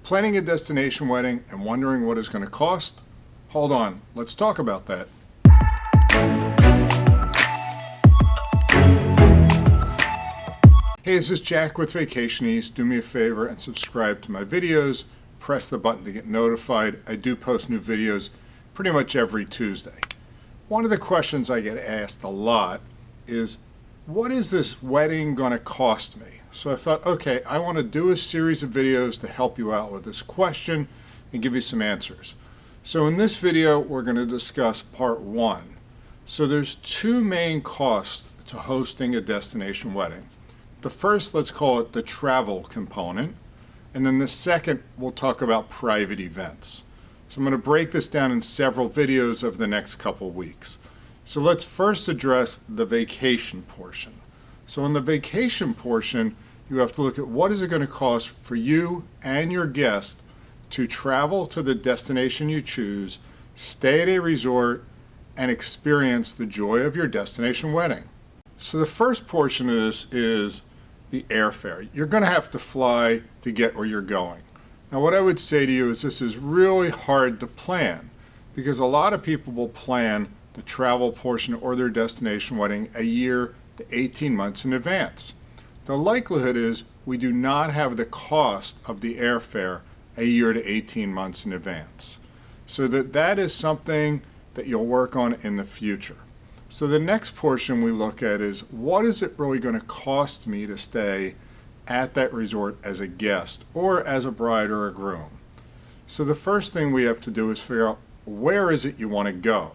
Planning a destination wedding and wondering what it's going to cost? Hold on, let's talk about that. Hey, this is Jack with Vacation Ease. Do me a favor and subscribe to my videos. Press the button to get notified. I do post new videos pretty much every Tuesday. One of the questions I get asked a lot is, what is this wedding going to cost me? So I thought, okay, I want to do a series of videos to help you out with this question and give you some answers. So in this video, we're going to discuss part one. So there's two main costs to hosting a destination wedding. The first, let's call it the travel component. And then the second, we'll talk about private events. So I'm going to break this down in several videos over the next couple weeks. So let's first address the vacation portion. So in the vacation portion, you have to look at what is it going to cost for you and your guest to travel to the destination you choose, stay at a resort, and experience the joy of your destination wedding. So the first portion of this is the airfare. You're going to have to fly to get where you're going. Now what I would say to you is this is really hard to plan because a lot of people will plan the travel portion or their destination wedding a year to 18 months in advance. The likelihood is we do not have the cost of the airfare a year to 18 months in advance. So that is something that you'll work on in the future. So the next portion we look at is, what is it really going to cost me to stay at that resort as a guest or as a bride or a groom? So the first thing we have to do is figure out, where is it you want to go?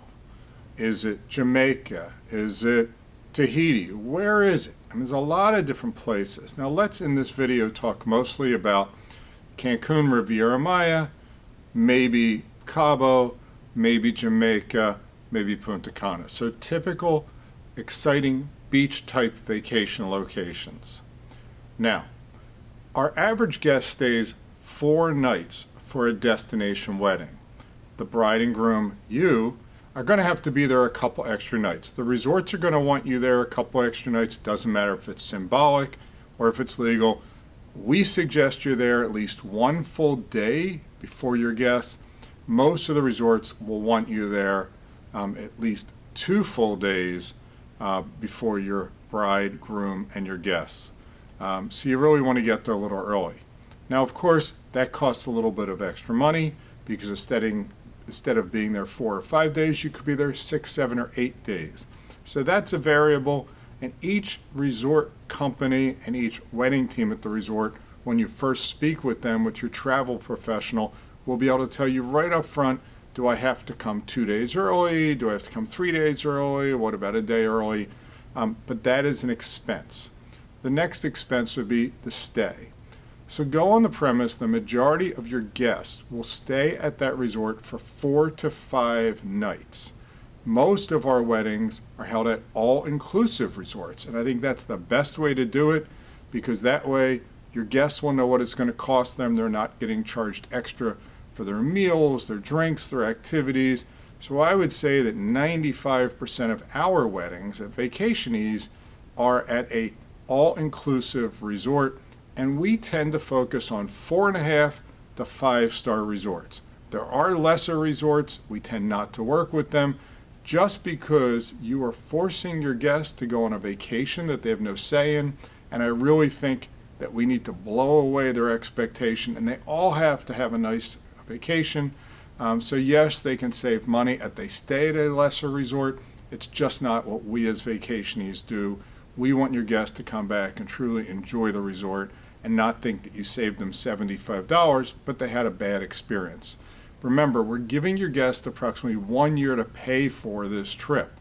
Is it Jamaica? Is it Tahiti? Where is it? I mean, there's a lot of different places. Now let's in this video talk mostly about Cancun, Riviera Maya, maybe Cabo, maybe Jamaica, maybe Punta Cana. So typical, exciting beach type vacation locations. Now, our average guest stays 4 nights for a destination wedding. The bride and groom, you, are going to have to be there a couple extra nights. The resorts are going to want you there a couple extra nights. It doesn't matter if it's symbolic or if it's legal. We suggest you're there at least 1 full day before your guests. Most of the resorts will want you there at least 2 full days before your bride, groom, and your guests. So you really want to get there a little early. Now, of course, that costs a little bit of extra money because instead of being there 4 or 5 days, you could be there 6, 7, or 8 days. So that's a variable, and each resort company and each wedding team at the resort, when you first speak with them, with your travel professional, will be able to tell you right up front, do I have to come 2 days early? Do I have to come 3 days early? What about a day early? But that is an expense. The next expense would be the stay. So go on the premise the majority of your guests will stay at that resort for 4 to 5 nights. Most of our weddings are held at all-inclusive resorts, and I think that's the best way to do it because that way your guests will know what it's going to cost them. They're not getting charged extra for their meals, their drinks, their activities. So I would say that 95% of our weddings at Vacation Ease are at a all-inclusive resort, and we tend to focus on 4.5 to 5-star resorts. There are lesser resorts. We tend not to work with them just because you are forcing your guests to go on a vacation that they have no say in, and I really think that we need to blow away their expectation, and they all have to have a nice vacation. So yes, they can save money if they stay at a lesser resort. It's just not what we as Vacationees do. We want your guests to come back and truly enjoy the resort and not think that you saved them $75, but they had a bad experience. Remember, we're giving your guests approximately 1 year to pay for this trip.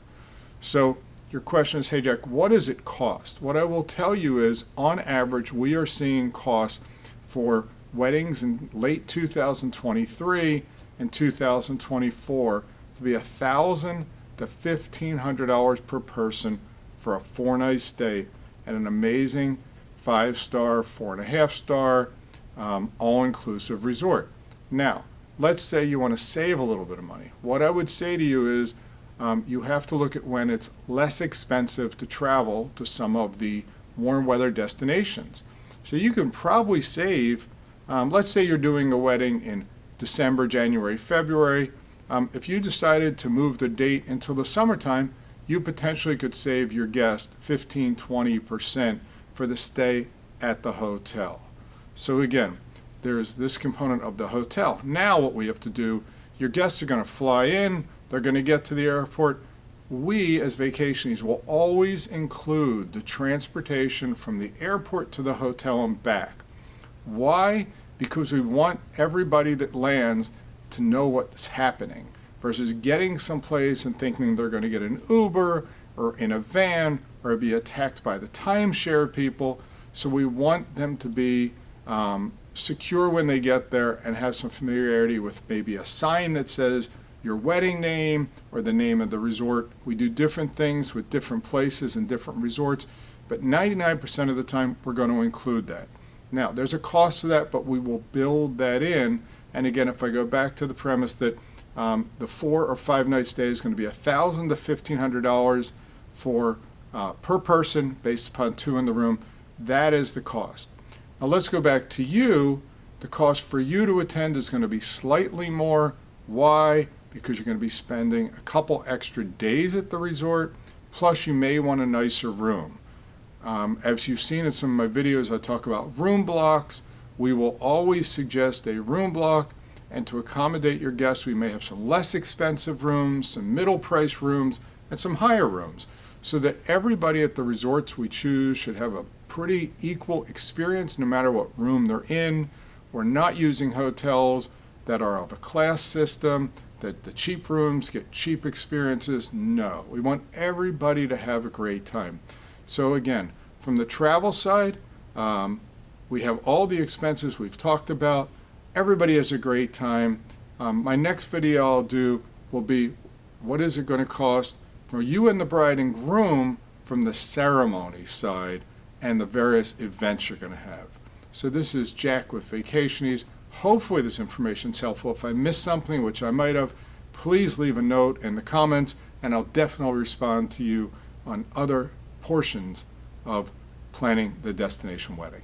So your question is, hey Jack, what does it cost? What I will tell you is, on average, we are seeing costs for weddings in late 2023 and 2024 to be $1,000 to $1,500 per person for a 4-night stay at an amazing 5-star, 4.5-star, all-inclusive resort. Now, let's say you want to save a little bit of money. What I would say to you is you have to look at when it's less expensive to travel to some of the warm weather destinations. So you can probably save Let's say you're doing a wedding in December, January, February. If you decided to move the date until the summertime, you potentially could save your guest 15-20% for the stay at the hotel. So again, there's this component of the hotel. Now what we have to do, your guests are going to fly in, they're going to get to the airport. We as Vacationies will always include the transportation from the airport to the hotel and back. Why? Because we want everybody that lands to know what's happening versus getting someplace and thinking they're going to get an Uber or in a van or be attacked by the timeshare people. So we want them to be secure when they get there and have some familiarity with maybe a sign that says your wedding name or the name of the resort. We do different things with different places and different resorts, but 99% of the time we're going to include that. Now, there's a cost to that, but we will build that in. And again, if I go back to the premise that the 4 or 5 night stay is going to be $1,000 to $1,500 for per person based upon 2 in the room, that is the cost. Now let's go back to you. The cost for you to attend is going to be slightly more. Why? Because you're going to be spending a couple extra days at the resort, plus you may want a nicer room. As you've seen in some of my videos, I talk about room blocks. We will always suggest a room block, and to accommodate your guests, we may have some less expensive rooms, some middle price rooms, and some higher rooms, so that everybody at the resorts we choose should have a pretty equal experience no matter what room they're in. We're not using hotels that are of a class system, that the cheap rooms get cheap experiences. No, we want everybody to have a great time. So again, from the travel side, we have all the expenses we've talked about. Everybody has a great time. My next video I'll do will be what is it going to cost for you and the bride and groom from the ceremony side and the various events you're going to have. So this is Jack with Vacationies. Hopefully this information is helpful. If I missed something, which I might have, please leave a note in the comments and I'll definitely respond to you on other portions of planning the destination wedding.